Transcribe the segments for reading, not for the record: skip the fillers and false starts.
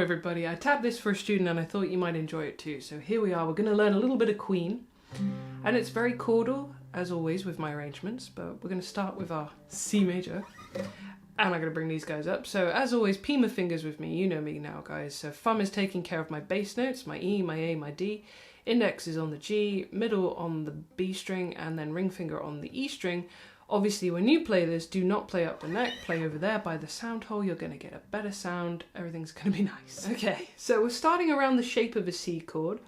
everybody, I tabbed this for a student and I thought you might enjoy it too. So here we are, we're going to learn a little bit of Queen. And it's very chordal, as always with my arrangements, but we're going to start with our C major. And I'm going to bring these guys up. So as always, P my fingers with me, you know me now guys. So thumb is taking care of my bass notes, my E, my A, my D. Index is on the G, middle on the B string, and then ring finger on the E string. Obviously, when you play this, do not play up the neck, play over there by the sound hole, you're going to get a better sound, everything's going to be nice. Okay, so we're starting around the shape of a C chord.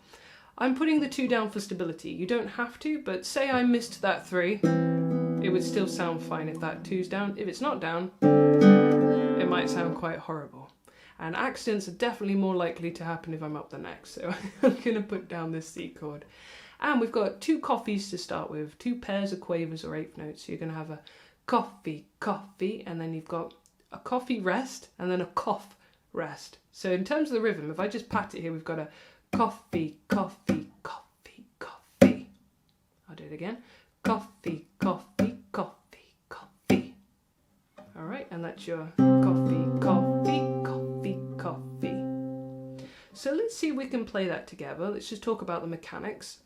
I'm putting the 2 down for stability. You don't have to, but say I missed that 3, it would still sound fine if that 2's down. If it's not down, it might sound quite horrible. And accidents are definitely more likely to happen if I'm up the neck, so I'm going to put down this C chord. And we've got 2 coffees to start with, 2 pairs of quavers or 8th notes. So you're going to have a coffee, coffee, and then you've got a coffee rest, and then a cough rest. So in terms of the rhythm, if I just pat it here, we've got a coffee, coffee, coffee, coffee. I'll do it again. Coffee, coffee, coffee, coffee. All right, and that's your coffee, coffee, coffee, coffee. So let's see if we can play that together. Let's just talk about the mechanics.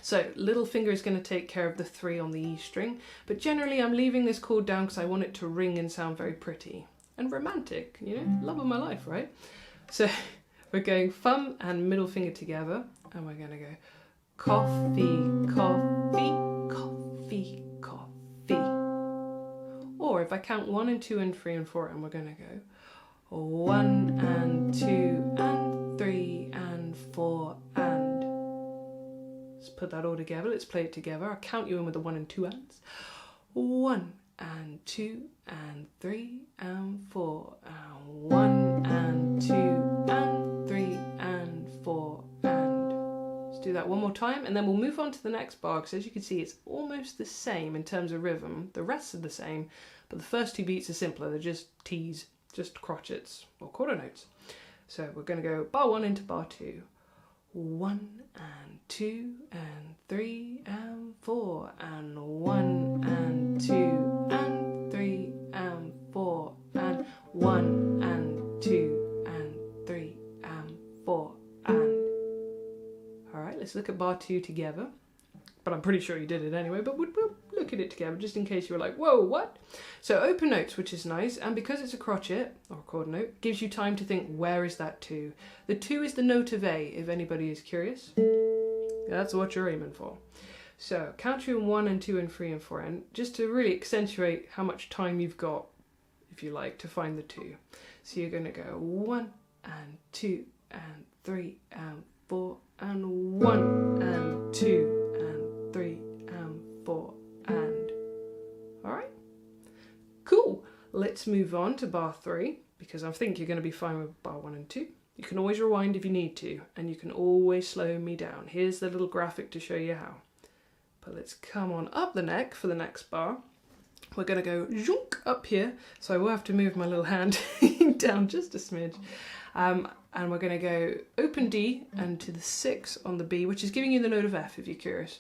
So little finger is going to take care of the 3 on the E string, but generally I'm leaving this chord down because I want it to ring and sound very pretty and romantic, you know, love of my life, right? So we're going thumb and middle finger together, and we're going to go coffee, coffee, coffee, coffee. Or if I count 1 and 2 and 3 and 4, and we're going to go 1 and 2 and 3 and 4 and. Let's put that all together. Let's play it together. I'll count you in with the 1 and 2 ands. 1 and 2 and 3 and 4 and 1 and 2 and 3 and 4 and. Let's do that one more time and then we'll move on to the next bar because as you can see it's almost the same in terms of rhythm. The rest are the same, but the first 2 beats are simpler. They're just T's, just crotchets or quarter notes. So we're going to go bar 1 into bar 2. 1 and 2 and 3 and 4 and 1 and 2 and 3 and 4 and 1 and 2 and 3 and 4 and. Alright, let's look at bar 2 together. But I'm pretty sure you did it anyway, but we'll look at it together just in case you were like, whoa, what? So open notes, which is nice, and because it's a crotchet, or a chord note, gives you time to think, where is that 2? The 2 is the note of A, if anybody is curious. That's what you're aiming for. So count you in 1 and 2 and 3 and 4, and just to really accentuate how much time you've got, if you like, to find the 2. So you're going to go 1 and 2 and 3 and 4 and 1 and 2 and 3 and 4 and. Alright, cool. Let's move on to bar 3 because I think you're going to be fine with bar 1 and 2. You can always rewind if you need to, and you can always slow me down. Here's the little graphic to show you how. But let's come on up the neck for the next bar. We're going to go zhunk up here, so I will have to move my little hand down just a smidge. And we're going to go open D and to the 6 on the B, which is giving you the note of F if you're curious.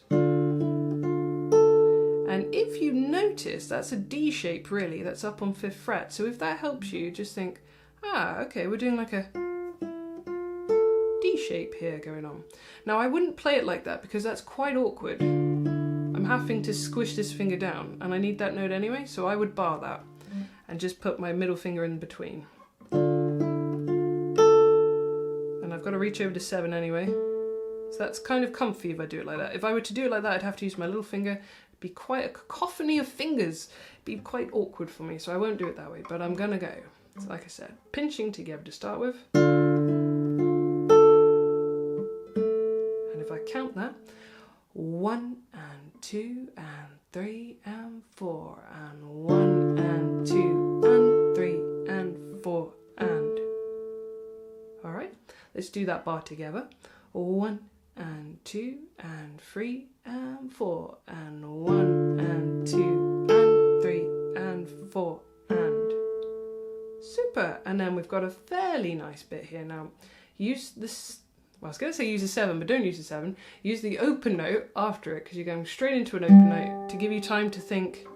And if you notice, that's a D shape really, that's up on 5th fret. So if that helps you, just think, okay, we're doing like a D shape here going on. Now I wouldn't play it like that because that's quite awkward. I'm having to squish this finger down and I need that note anyway, so I would bar that and just put my middle finger in between. And I've got to reach over to 7 anyway. So that's kind of comfy if I do it like that. If I were to do it like that, I'd have to use my little finger. It'd be quite a cacophony of fingers. It'd be quite awkward for me, so I won't do it that way, but I'm gonna go. So like I said, pinching together to start with. And if I count that, 1 and 2 and 3 and 4 and 1 and 2 and 3 and 4 and. Alright, let's do that bar together. 1 and 2 and 3 and 4 and 1 and 2 and 3 and 4 and. Super! And then we've got a fairly nice bit here. Now use this, well, I was going to say use a 7, but don't use a 7. Use the open note after it because you're going straight into an open note to give you time to think,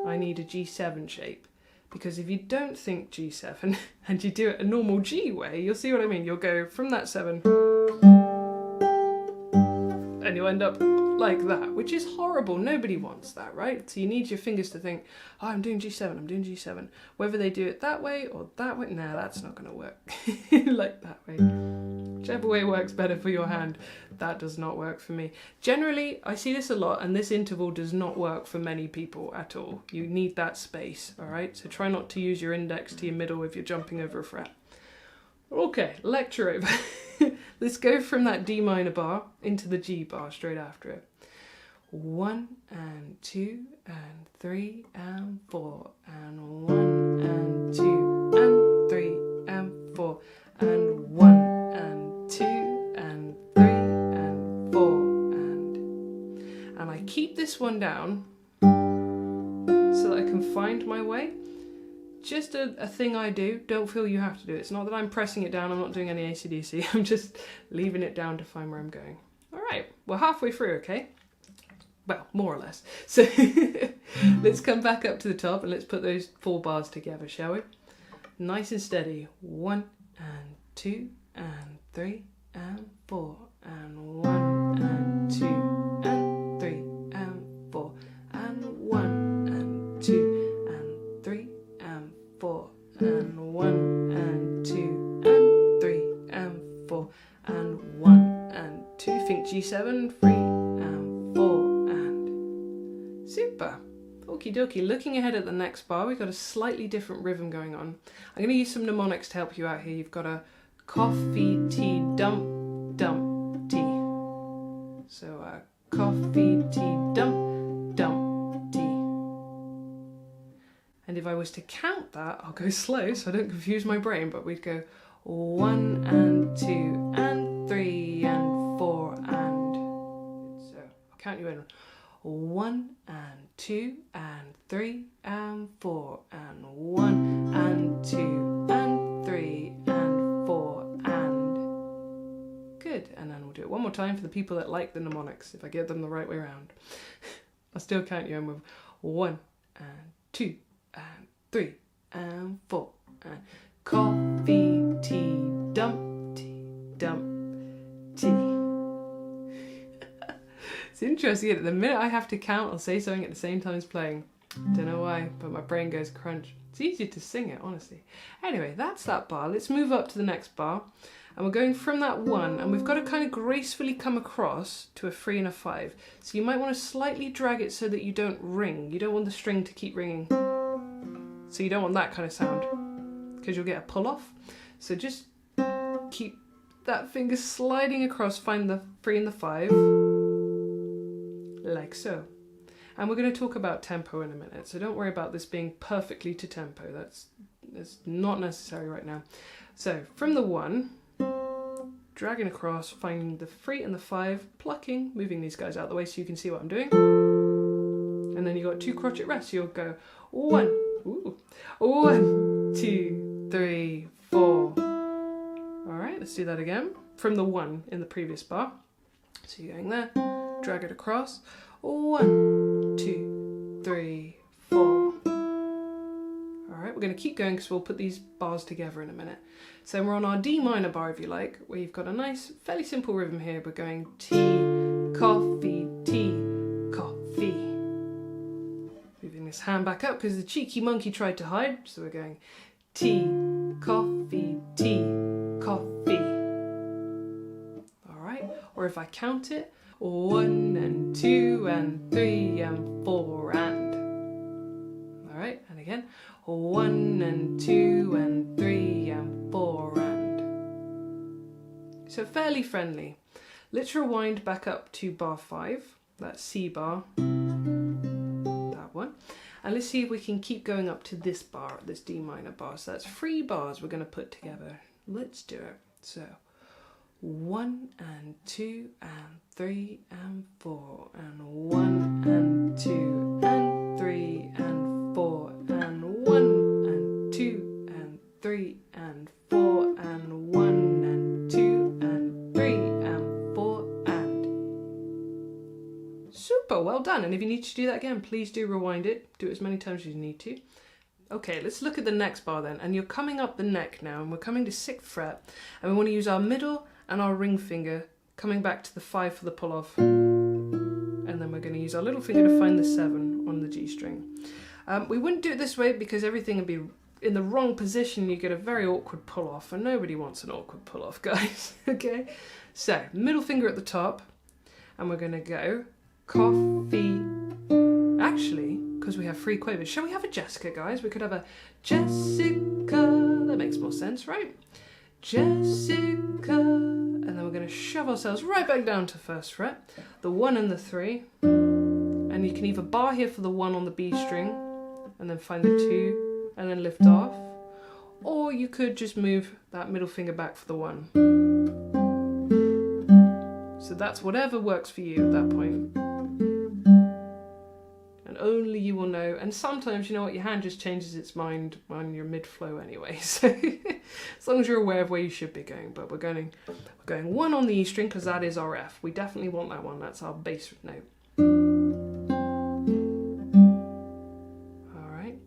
I need a G7 shape. Because if you don't think G7 and you do it a normal G way, you'll see what I mean. You'll go from that 7 and you'll end up like that, which is horrible. Nobody wants that, right? So you need your fingers to think, oh, I'm doing G7, I'm doing G7. Whether they do it that way or that way, nah, that's not going to work. Like that way. Whichever way works better for your hand, that does not work for me. Generally, I see this a lot, and this interval does not work for many people at all. You need that space, all right? So try not to use your index to your middle if you're jumping over a fret. Okay, lecture over. Let's go from that D minor bar into the G bar straight after it. 1 and 2 and 3 and 4 and 1 and 2 and 3 and 4 and 1 and 2 and 3 and 4 and I keep this one down so that I can find my way. Just a thing I do. Don't feel you have to do it. It's not that I'm pressing it down. I'm not doing any AC/DC. I'm just leaving it down to find where I'm going. All right, we're halfway through, okay? Well, more or less. So let's come back up to the top and let's put those 4 bars together, shall we? Nice and steady. 1 and 2 and 3 and 4 and 1 and 2 and 3 and 4 and 1 and 2 and 3 and 4 and 1 and 2 and 3 and 4 and 1 and 2. Think G7, 3 and 4 and super. Okie dokie. Looking ahead at the next bar, we've got a slightly different rhythm going on. I'm going to use some mnemonics to help you out here. You've got a coffee, tea, dump, dump, tea. So coffee, tea, dump, dump, tea. And if I was to count that, I'll go slow so I don't confuse my brain, but we'd go 1 and 2 and 3 and 4 and... So I'll count you in. 1 and 2 and 3 and 4 and 1 and 2 and 3 and 4 and... Good. And then we'll do it one more time for the people that like the mnemonics, if I get them the right way around. I'll still count you in with 1 and 2 and 3 and 4 and coffee, tea, dump, tea. It's interesting, at the minute I have to count or say something at the same time as playing. Don't know why, but my brain goes crunch. It's easier to sing it, honestly. Anyway, that's that bar. Let's move up to the next bar. And we're going from that 1, and we've got to kind of gracefully come across to a 3 and a 5. So you might want to slightly drag it so that you don't ring. You don't want the string to keep ringing. So you don't want that kind of sound, because you'll get a pull off. So just keep that finger sliding across, find the 3 and the 5. Like so. And we're going to talk about tempo in a minute, so don't worry about this being perfectly to tempo. That's not necessary right now. So from the 1, dragging across, finding the 3 and the 5, plucking, moving these guys out of the way so you can see what I'm doing. And then you've got 2 crotchet rests. You'll go 1, 1, 2, 3, 4. Alright, let's do that again. From the 1 in the previous bar. So you're going there. Drag it across. 1, 2, 3, 4. Alright, we're going to keep going because we'll put these bars together in a minute. So we're on our D minor bar, if you like, where you've got a nice, fairly simple rhythm here. We're going tea, coffee, moving this hand back up because the cheeky monkey tried to hide. So we're going tea, coffee, coffee. Alright, or if I count it, 1 and 2 and 3 and 4 and... Alright, and again, 1 and 2 and 3 and 4 and... So fairly friendly. Let's rewind back up to bar 5, that C bar, that one. And let's see if we can keep going up to this bar, this D minor bar. So that's 3 bars we're going to put together. Let's do it. So 1 and 2 and 3 and 4 and 1 and 2 and 3 and 4 and 1 and 2 and 3 and 4 and 1 and 2 and 3 and 4 and... Super, well done. And if you need to do that again, please do rewind it. Do it as many times as you need to. Okay, let's look at the next bar then. And you're coming up the neck now, and we're coming to 6th fret, and we want to use our middle and our ring finger coming back to the 5 for the pull off. And then we're going to use our little finger to find the 7 on the G string. We wouldn't do it this way because everything would be in the wrong position. You get a very awkward pull off, and nobody wants an awkward pull off, guys. Okay, so middle finger at the top, and we're going to go coffee. Actually, because we have 3 quavers, shall we have a Jessica, guys? We could have a Jessica. That makes more sense, right? Jessica. And then we're going to shove ourselves right back down to 1st fret, the 1 and the 3. And you can either bar here for the 1 on the B string, and then find the 2, and then lift off. Or you could just move that middle finger back for the 1. So that's whatever works for you at that point. And only you will know. And sometimes, you know what, your hand just changes its mind when you're mid-flow anyway. So as long as you're aware of where you should be going. But we're going 1 on the E string because that is our F. We definitely want that one. That's our bass note. Alright.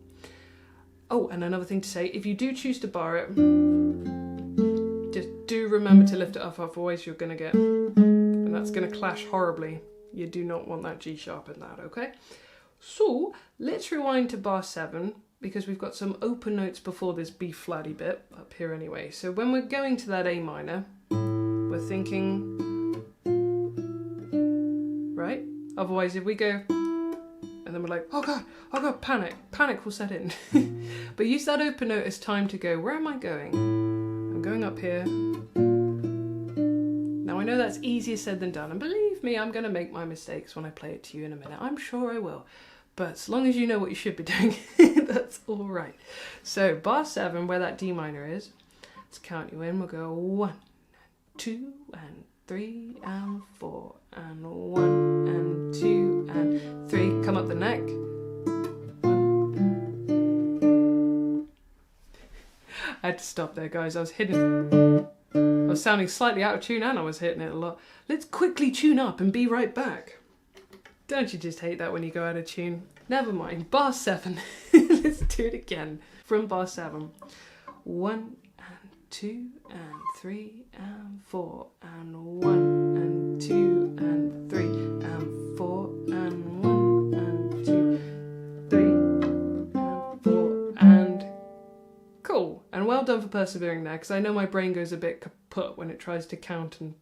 Oh, and another thing to say, if you do choose to bar it, just do remember to lift it up, otherwise you're going to get, and that's going to clash horribly. You do not want that G sharp in that, okay? So let's rewind to bar 7 because we've got some open notes before this B flatty bit up here anyway. So when we're going to that A minor, we're thinking, right? Otherwise, if we go, and then we're like, oh God, panic will set in. But use that open note as time to go, where am I going? I'm going up here. Now I know that's easier said than done, and believe me, I'm going to make my mistakes when I play it to you in a minute. I'm sure I will. But as long as you know what you should be doing, that's all right. So bar 7, where that D minor is, let's count you in. We'll go 1, 2, and 3, and 4, and 1, and 2, and 3. Come up the neck. 1. I had to stop there, guys. I was sounding slightly out of tune, and I was hitting it a lot. Let's quickly tune up and be right back. Don't you just hate that when you go out of tune? Never mind. Bar 7. Let's do it again. From bar 7. 1, and 2, and 3, and 4, and 1, and 2, and 3, and 4, and 1, and 2, 3, and 4, and... Cool. And well done for persevering there, because I know my brain goes a bit kaput when it tries to count and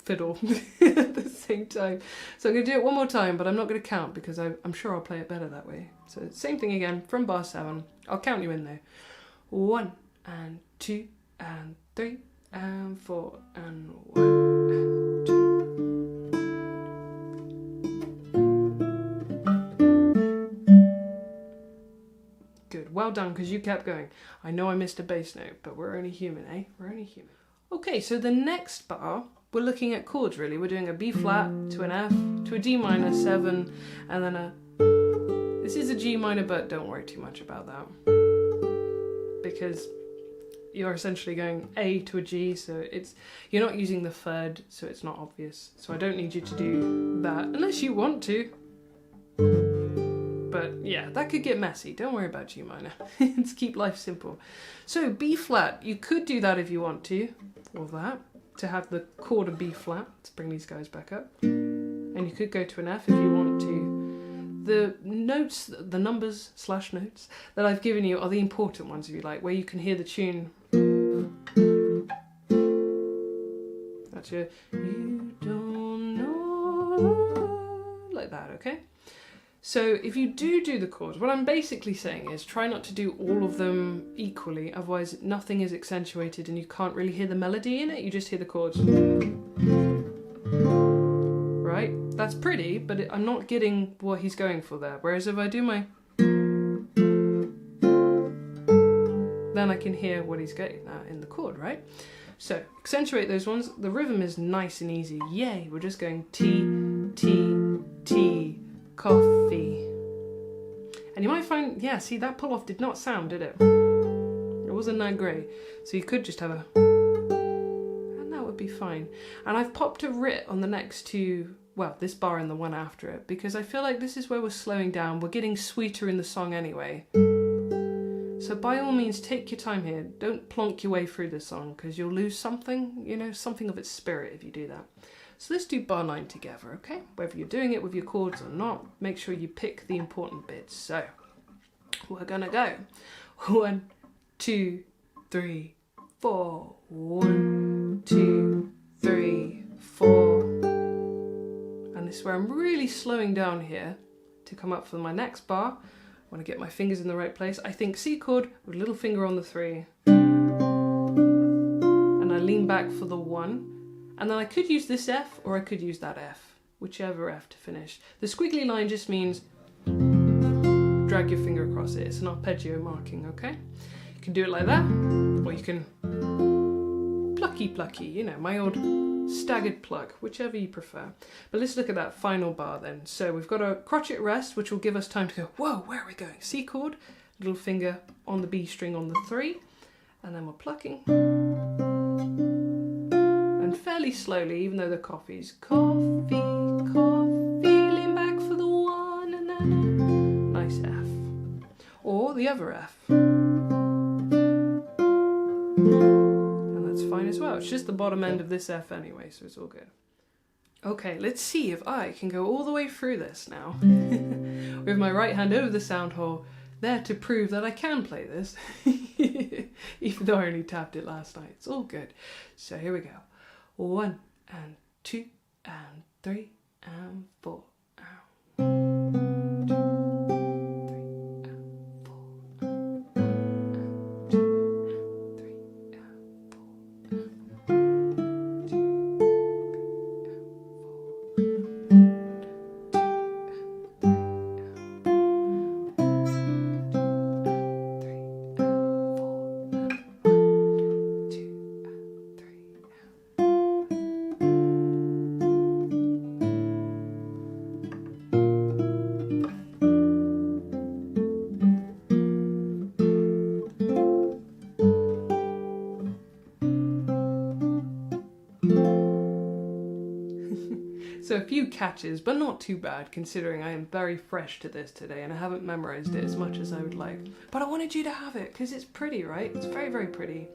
fiddle at the same time. So I'm going to do it one more time, but I'm not going to count because I'm sure I'll play it better that way. So same thing again from bar 7. I'll count you in there. 1, and 2, and 3, and 4, and 1, and 2. Good. Well done, because you kept going. I know I missed a bass note, but we're only human, eh? We're only human. Okay, so the next bar, we're looking at chords really. We're doing a B flat to an F to a D minor 7 and then a... This is a G minor, but don't worry too much about that because you're essentially going A to a G, so you're not using the 3rd, so it's not obvious. So I don't need you to do that unless you want to. But yeah, that could get messy. Don't worry about G minor. Let's keep life simple. So B flat, you could do that if you want to, or that, to have the chord of B flat. Let's bring these guys back up. And you could go to an F if you want to. The notes, the numbers / notes that I've given you are the important ones if you like, where you can hear the tune. That's your, you don't know, like that, okay? So if you do the chords, what I'm basically saying is try not to do all of them equally, otherwise nothing is accentuated and you can't really hear the melody in it, you just hear the chords. Right? That's pretty, but I'm not getting what he's going for there. Whereas if I do my... then I can hear what he's getting at in the chord, right? So accentuate those ones. The rhythm is nice and easy. Yay! We're just going T, T, T, coffee. And you might find, yeah, see that pull off did not sound, did it? It wasn't that great. So you could just have a, and that would be fine. And I've popped a writ on the next two, well, this bar and the one after it, because I feel like this is where we're slowing down. We're getting sweeter in the song anyway. So by all means, take your time here. Don't plonk your way through the song because you'll lose something, you know, something of its spirit if you do that. So let's do bar 9 together, okay? Whether you're doing it with your chords or not, make sure you pick the important bits. So we're gonna go 1, 2, 3, 4. 1, 2, 3, 4. And this is where I'm really slowing down here to come up for my next bar. I want to get my fingers in the right place. I think C chord with little finger on the 3. And I lean back for the 1. And then I could use this F or I could use that F, whichever F to finish. The squiggly line just means drag your finger across it. It's an arpeggio marking, okay? You can do it like that, or you can plucky, you know, my old staggered pluck, whichever you prefer. But let's look at that final bar then. So we've got a crotchet rest, which will give us time to go, whoa, where are we going? C chord, little finger on the B string on the 3, and then we're plucking. And fairly slowly, even though the coffee's coffee, lean back for the 1, and then a nice F. Or the other F. Fine as well. It's just the bottom end of this F anyway, so it's all good. Okay, let's see if I can go all the way through this now with my right hand over the sound hole there to prove that I can play this even though I only tapped it last night. It's all good. So here we go. 1 and 2 and 3 and 4. So a few catches, but not too bad considering I am very fresh to this today and I haven't memorized it as much as I would like. But I wanted you to have it because it's pretty, right? It's very, very pretty.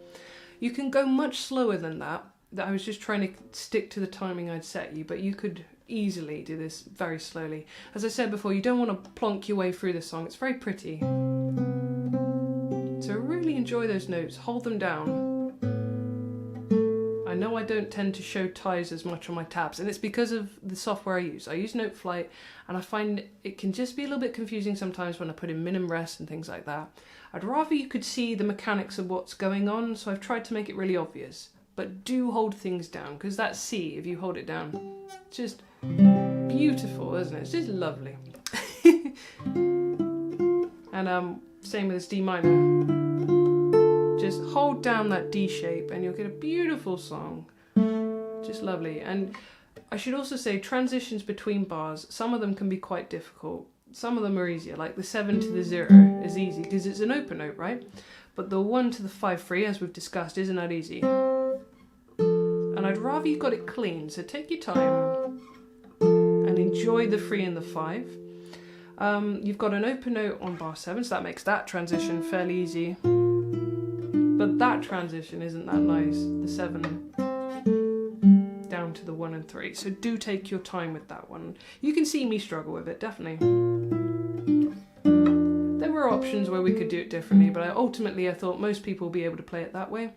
You can go much slower than that. I was just trying to stick to the timing I'd set you, but you could easily do this very slowly. As I said before, you don't want to plonk your way through the song. It's very pretty. So really enjoy those notes. Hold them down. I know I don't tend to show ties as much on my tabs, and it's because of the software I use. I use Note Flight, and I find it can just be a little bit confusing sometimes when I put in minim rest and things like that. I'd rather you could see the mechanics of what's going on, so I've tried to make it really obvious. But do hold things down, because that C, if you hold it down, it's just beautiful, isn't it? It's just lovely. And same with this D minor. Just hold down that D shape and you'll get a beautiful song. Just lovely. And I should also say transitions between bars, some of them can be quite difficult. Some of them are easier, like the 7 to the 0 is easy because it's an open note, right? But the 1 to the 5-3, as we've discussed, isn't that easy. And I'd rather you got it clean, so take your time and enjoy the 3 and the 5. You've got an open note on bar 7, so that makes that transition fairly easy. But that transition isn't that nice, the 7 down to the 1 and 3. So do take your time with that one. You can see me struggle with it, definitely. There were options where we could do it differently, but ultimately I thought most people would be able to play it that way.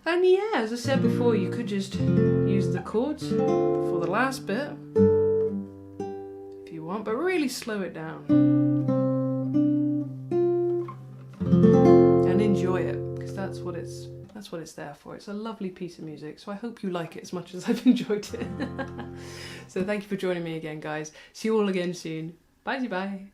And yeah, as I said before, you could just use the chords for the last bit, if you want, but really slow it down. And enjoy it. That's what it's there for. It's a lovely piece of music, so I hope you like it as much as I've enjoyed it. So thank you for joining me again, guys. See you all again soon. Bye bye.